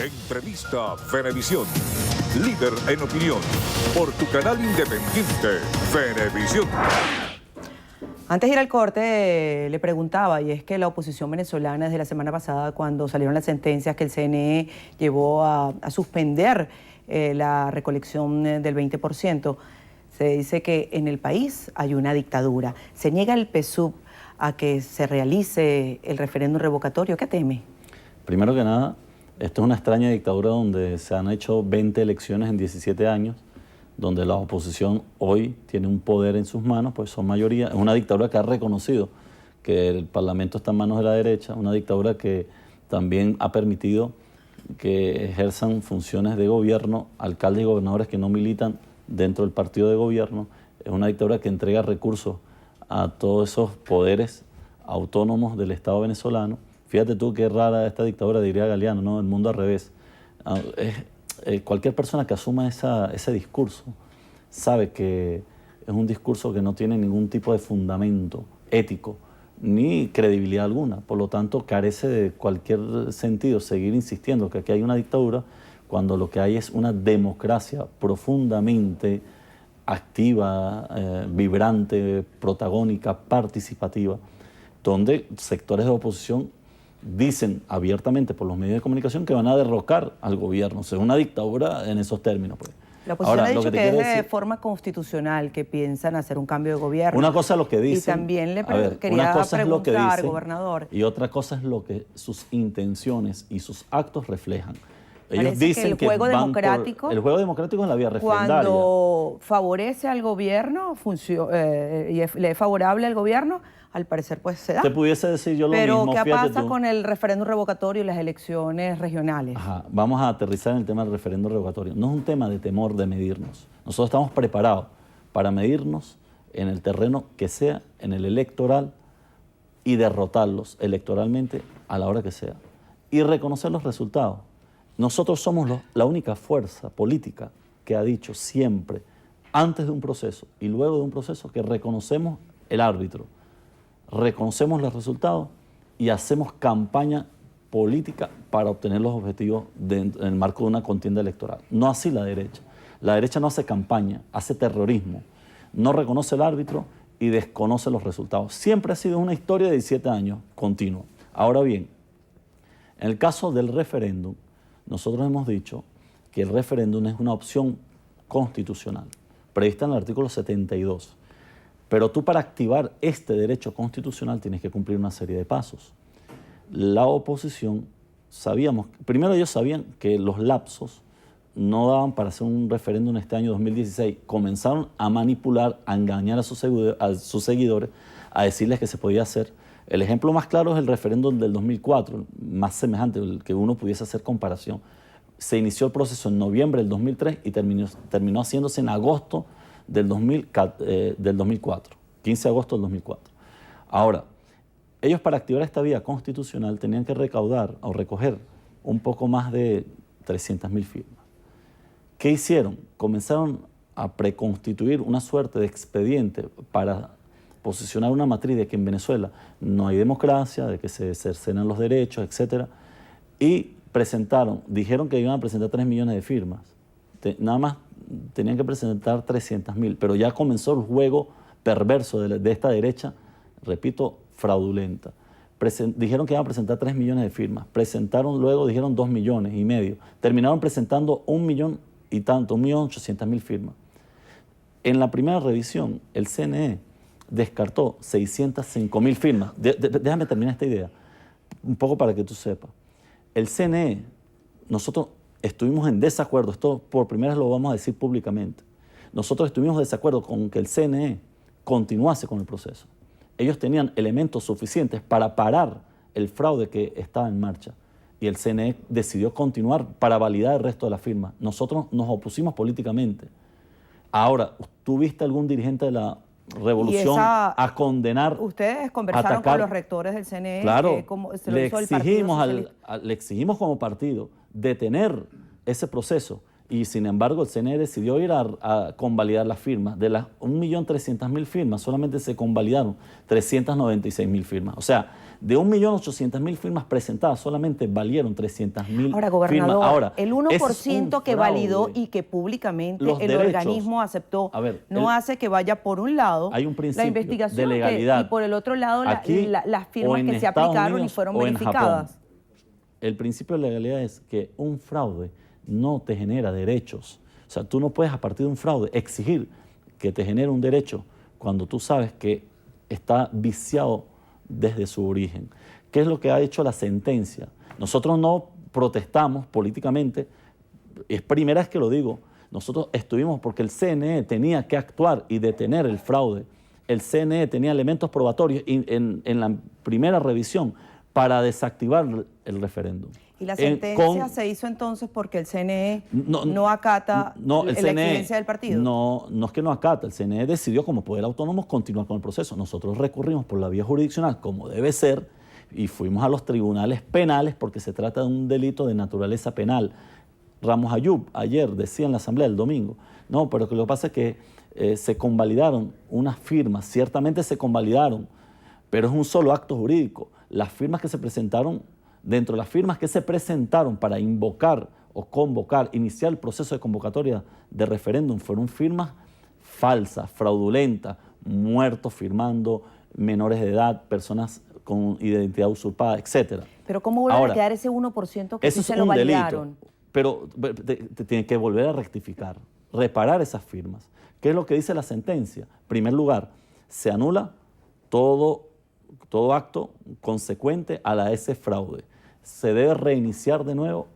S8: Entrevista Venevisión, líder en opinión, por tu canal independiente, Venevisión.
S9: Antes de ir al corte, le preguntaba, y es que la oposición venezolana desde la semana pasada, cuando salieron las sentencias que el CNE llevó a suspender la recolección del 20%, se dice que en el país hay una dictadura. ¿Se niega el PSUV a que se realice el referéndum revocatorio? ¿Qué teme?
S10: Primero que nada, esto es una extraña dictadura donde se han hecho 20 elecciones en 17 años, donde la oposición hoy tiene un poder en sus manos, pues son mayoría. Es una dictadura que ha reconocido que el Parlamento está en manos de la derecha, una dictadura que también ha permitido que ejerzan funciones de gobierno, alcaldes y gobernadores que no militan dentro del partido de gobierno. Es una dictadura que entrega recursos a todos esos poderes autónomos del Estado venezolano. Fíjate tú qué rara esta dictadura, diría Galeano, ¿no? El mundo al revés. Cualquier persona que asuma ese discurso sabe que es un discurso que no tiene ningún tipo de fundamento ético ni credibilidad alguna. Por lo tanto, carece de cualquier sentido seguir insistiendo que aquí hay una dictadura cuando lo que hay es una democracia profundamente activa, vibrante, protagónica, participativa, donde sectores de oposición dicen abiertamente por los medios de comunicación que van a derrocar al gobierno. O sea, es una dictadura en esos términos, pues.
S9: La oposición ha dicho que es de forma constitucional que piensan hacer un cambio de gobierno.
S10: Una cosa es lo que dicen.
S9: Y también le quería preguntar, gobernador.
S10: Y otra cosa es lo que sus intenciones y sus actos reflejan. Ellos
S9: Parece
S10: dicen
S9: que el juego democrático,
S10: el juego democrático en la vía referendaria.
S9: Cuando favorece al gobierno y le es favorable al gobierno, al parecer pues se da.
S10: Te pudiese decir yo lo
S9: mismo.
S10: mismo.
S9: Pero ¿qué pasa con el referéndum revocatorio y las elecciones regionales?
S10: Ajá. Vamos a aterrizar en el tema del referéndum revocatorio. No es un tema de temor de medirnos. Nosotros estamos preparados para medirnos en el terreno que sea, en el electoral, y derrotarlos electoralmente a la hora que sea. Y reconocer los resultados. Nosotros somos la única fuerza política que ha dicho siempre, antes de un proceso y luego de un proceso, que reconocemos el árbitro, reconocemos los resultados y hacemos campaña política para obtener los objetivos en el marco de una contienda electoral. No así la derecha. La derecha no hace campaña, hace terrorismo, no reconoce el árbitro y desconoce los resultados. Siempre ha sido una historia de 17 años continua. Ahora bien, en el caso del referéndum, nosotros hemos dicho que el referéndum es una opción constitucional, prevista en el artículo 72. Pero tú, para activar este derecho constitucional, tienes que cumplir una serie de pasos. La oposición, primero ellos sabían que los lapsos no daban para hacer un referéndum este año 2016. Comenzaron a manipular, a engañar a sus seguidores, a decirles que se podía hacer. El ejemplo más claro es el referéndum del 2004, más semejante, el que uno pudiese hacer comparación. Se inició el proceso en noviembre del 2003 y terminó haciéndose en agosto del 2004, 15 de agosto del 2004. Ahora, ellos, para activar esta vía constitucional, tenían que recaudar o recoger un poco más de 300.000 firmas. ¿Qué hicieron? Comenzaron a preconstituir una suerte de expediente para posicionar una matriz de que en Venezuela no hay democracia, de que se cercenan los derechos, etc. Y dijeron que iban a presentar 3 millones de firmas. Nada más tenían que presentar 300.000, pero ya comenzó el juego perverso de esta derecha, repito, fraudulenta. Dijeron que iban a presentar 3 millones de firmas, presentaron luego, dijeron 2,5 millones, terminaron presentando 1.800.000 firmas. En la primera revisión, el CNE descartó 605.000 firmas. Déjame terminar esta idea, un poco para que tú sepas. El CNE, nosotros estuvimos en desacuerdo, esto por primera vez lo vamos a decir públicamente. Nosotros estuvimos en desacuerdo con que el CNE continuase con el proceso. Ellos tenían elementos suficientes para parar el fraude que estaba en marcha y el CNE decidió continuar para validar el resto de las firmas. Nosotros nos opusimos políticamente. Ahora, ¿tú viste algún dirigente de la revolución a condenar?
S9: Ustedes conversaron con los rectores del CNE.
S10: Claro, le exigimos como partido detener ese proceso y sin embargo el CNE decidió ir a convalidar las firmas. De las 1.300.000 firmas solamente se convalidaron 396.000 firmas. O sea, de 1.800.000 firmas presentadas solamente valieron 300.000
S9: Ahora, gobernador,
S10: firmas. Ahora,
S9: el 1% que validó y que públicamente el organismo aceptó no hace que vaya por un lado
S10: hay un principio
S9: la investigación
S10: de legalidad.
S9: Y por el otro lado las firmas que se
S10: Estados
S9: aplicaron
S10: Unidos,
S9: y fueron
S10: o
S9: verificadas.
S10: Japón, el principio de legalidad es que un fraude no te genera derechos. O sea, tú no puedes, a partir de un fraude, exigir que te genere un derecho cuando tú sabes que está viciado desde su origen. ¿Qué es lo que ha hecho la sentencia? Nosotros no protestamos políticamente, es primera vez que lo digo, nosotros estuvimos porque el CNE tenía que actuar y detener el fraude. El CNE tenía elementos probatorios en la primera revisión para desactivar el referéndum.
S9: ¿Y la sentencia se hizo entonces porque el CNE no acata la exigencia del partido?
S10: No es que no acata, el CNE decidió como poder autónomo continuar con el proceso. Nosotros recurrimos por la vía jurisdiccional como debe ser y fuimos a los tribunales penales porque se trata de un delito de naturaleza penal. Ramos Ayub ayer decía en la asamblea el domingo, no, pero lo que pasa es que se convalidaron unas firmas, ciertamente se convalidaron, pero es un solo acto jurídico. Las firmas que se presentaron, dentro de las firmas que se presentaron para invocar o convocar, iniciar el proceso de convocatoria de referéndum, fueron firmas falsas, fraudulentas, muertos firmando, menores de edad, personas con identidad usurpada, etc.
S9: Pero ¿cómo vuelve a quedar ese 1% que sí se lo validaron?
S10: Delito, pero te tiene que volver a rectificar, reparar esas firmas. ¿Qué es lo que dice la sentencia? En primer lugar, se anula todo acto consecuente a ese fraude. Se debe reiniciar de nuevo,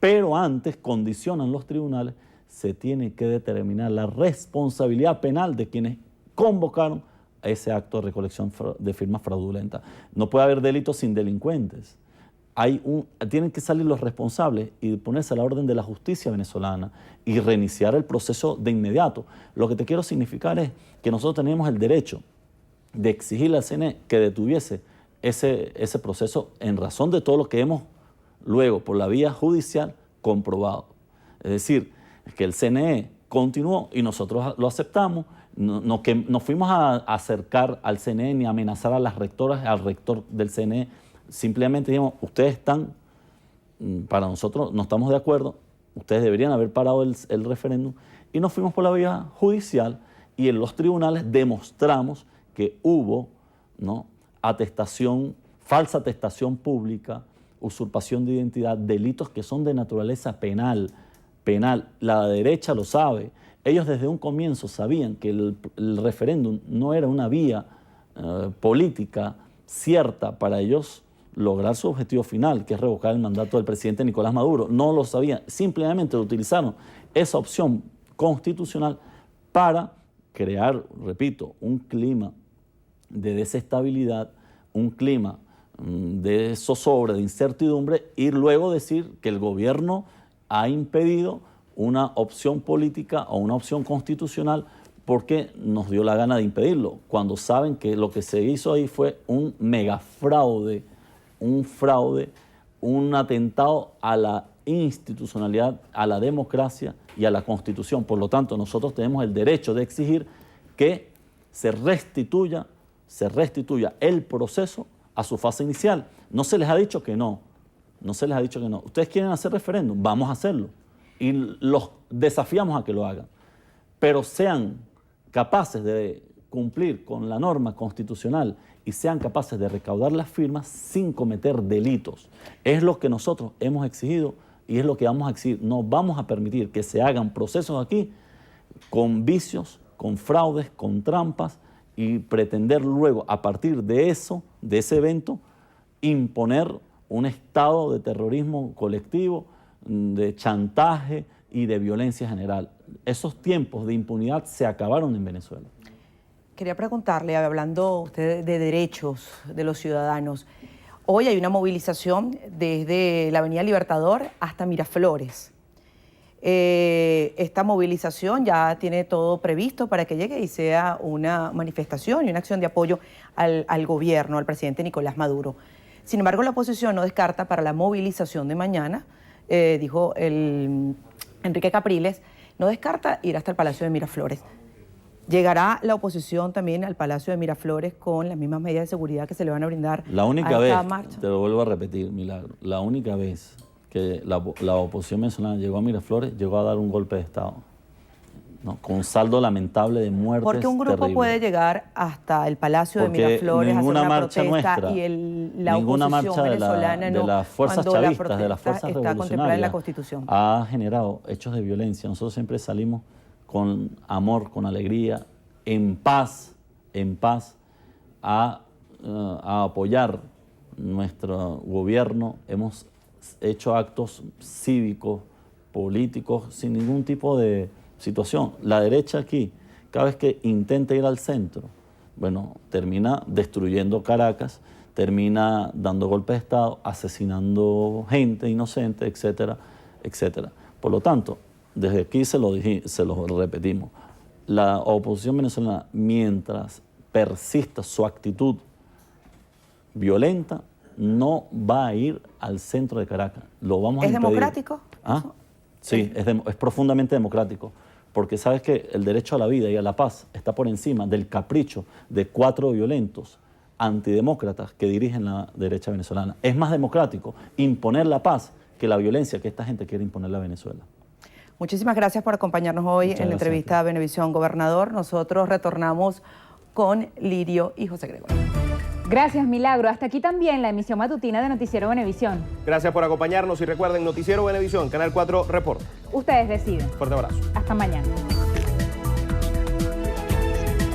S10: pero antes, condicionan los tribunales, se tiene que determinar la responsabilidad penal de quienes convocaron a ese acto de recolección de firmas fraudulentas. No puede haber delitos sin delincuentes. Tienen que salir los responsables y ponerse a la orden de la justicia venezolana y reiniciar el proceso de inmediato. Lo que te quiero significar es que nosotros tenemos el derecho de exigirle al CNE que detuviese ese proceso en razón de todo lo que hemos luego por la vía judicial comprobado. Es decir, que el CNE continuó y nosotros lo aceptamos, que no fuimos a acercar al CNE ni a amenazar a las rectoras, al rector del CNE, simplemente dijimos, ustedes están, para nosotros no estamos de acuerdo, ustedes deberían haber parado el referéndum y nos fuimos por la vía judicial y en los tribunales demostramos que hubo, ¿no?, falsa atestación pública, usurpación de identidad, delitos que son de naturaleza penal. La derecha lo sabe. Ellos desde un comienzo sabían que el referéndum no era una vía política cierta para ellos lograr su objetivo final, que es revocar el mandato del presidente Nicolás Maduro. No lo sabían, simplemente utilizaron esa opción constitucional para crear, repito, un clima de desestabilidad, un clima de zozobra, de incertidumbre, y luego decir que el gobierno ha impedido una opción política o una opción constitucional porque nos dio la gana de impedirlo, cuando saben que lo que se hizo ahí fue un megafraude, un atentado a la institucionalidad, a la democracia y a la Constitución. Por lo tanto, nosotros tenemos el derecho de exigir que se restituya el proceso a su fase inicial. No se les ha dicho que no. Ustedes quieren hacer referéndum, vamos a hacerlo. Y los desafiamos a que lo hagan. Pero sean capaces de cumplir con la norma constitucional y sean capaces de recaudar las firmas sin cometer delitos. Es lo que nosotros hemos exigido y es lo que vamos a exigir. No vamos a permitir que se hagan procesos aquí con vicios, con fraudes, con trampas, y pretender luego, a partir de eso, de ese evento, imponer un estado de terrorismo colectivo, de chantaje y de violencia general. Esos tiempos de impunidad se acabaron en Venezuela.
S9: Quería preguntarle, hablando usted de derechos de los ciudadanos, hoy hay una movilización desde la Avenida Libertador hasta Miraflores. Esta movilización ya tiene todo previsto para que llegue y sea una manifestación y una acción de apoyo al gobierno, al presidente Nicolás Maduro. Sin embargo, la oposición no descarta para la movilización de mañana, dijo Enrique Capriles, no descarta ir hasta el Palacio de Miraflores. ¿Llegará la oposición también al Palacio de Miraflores con las mismas medidas de seguridad que se le van a brindar
S10: la única
S9: a esta
S10: vez,
S9: marcha?
S10: Te lo vuelvo a repetir, Milagro, la única vez que la oposición venezolana llegó a Miraflores, llegó a dar un golpe de Estado, ¿no? Con un saldo lamentable de muertes.
S9: Porque un grupo
S10: terrible.
S9: Puede llegar hasta el Palacio de Miraflores,
S10: ninguna
S9: hacer una
S10: marcha
S9: protesta
S10: nuestra,
S9: y la
S10: ninguna
S9: oposición
S10: marcha
S9: venezolana
S10: de las fuerzas chavistas, de las fuerzas
S9: está contemplada en la
S10: revolucionarias,
S9: Constitución.
S10: ha generado hechos de violencia. Nosotros siempre salimos con amor, con alegría, en paz a apoyar nuestro gobierno. Hemos hecho actos cívicos, políticos, sin ningún tipo de situación. La derecha aquí, cada vez que intenta ir al centro, bueno, termina destruyendo Caracas, termina dando golpes de Estado, asesinando gente inocente, etcétera, etcétera. Por lo tanto, desde aquí se lo repetimos, la oposición venezolana, mientras persista su actitud violenta, no va a ir al centro de Caracas. Lo vamos a impedir.
S9: ¿Es democrático?
S10: ¿Ah? Sí, es profundamente democrático, porque sabes que el derecho a la vida y a la paz está por encima del capricho de 4 violentos antidemócratas que dirigen la derecha venezolana. Es más democrático imponer la paz que la violencia que esta gente quiere imponer a Venezuela.
S9: Muchísimas gracias por acompañarnos hoy en la entrevista a Venevisión, gobernador. Nosotros retornamos con Lirio y José Gregorio.
S2: Gracias, Milagro. Hasta aquí también la emisión matutina de Noticiero Venevisión.
S1: Gracias por acompañarnos y recuerden, Noticiero Venevisión, Canal 4 Report.
S2: Ustedes deciden.
S1: Fuerte abrazo.
S2: Hasta mañana.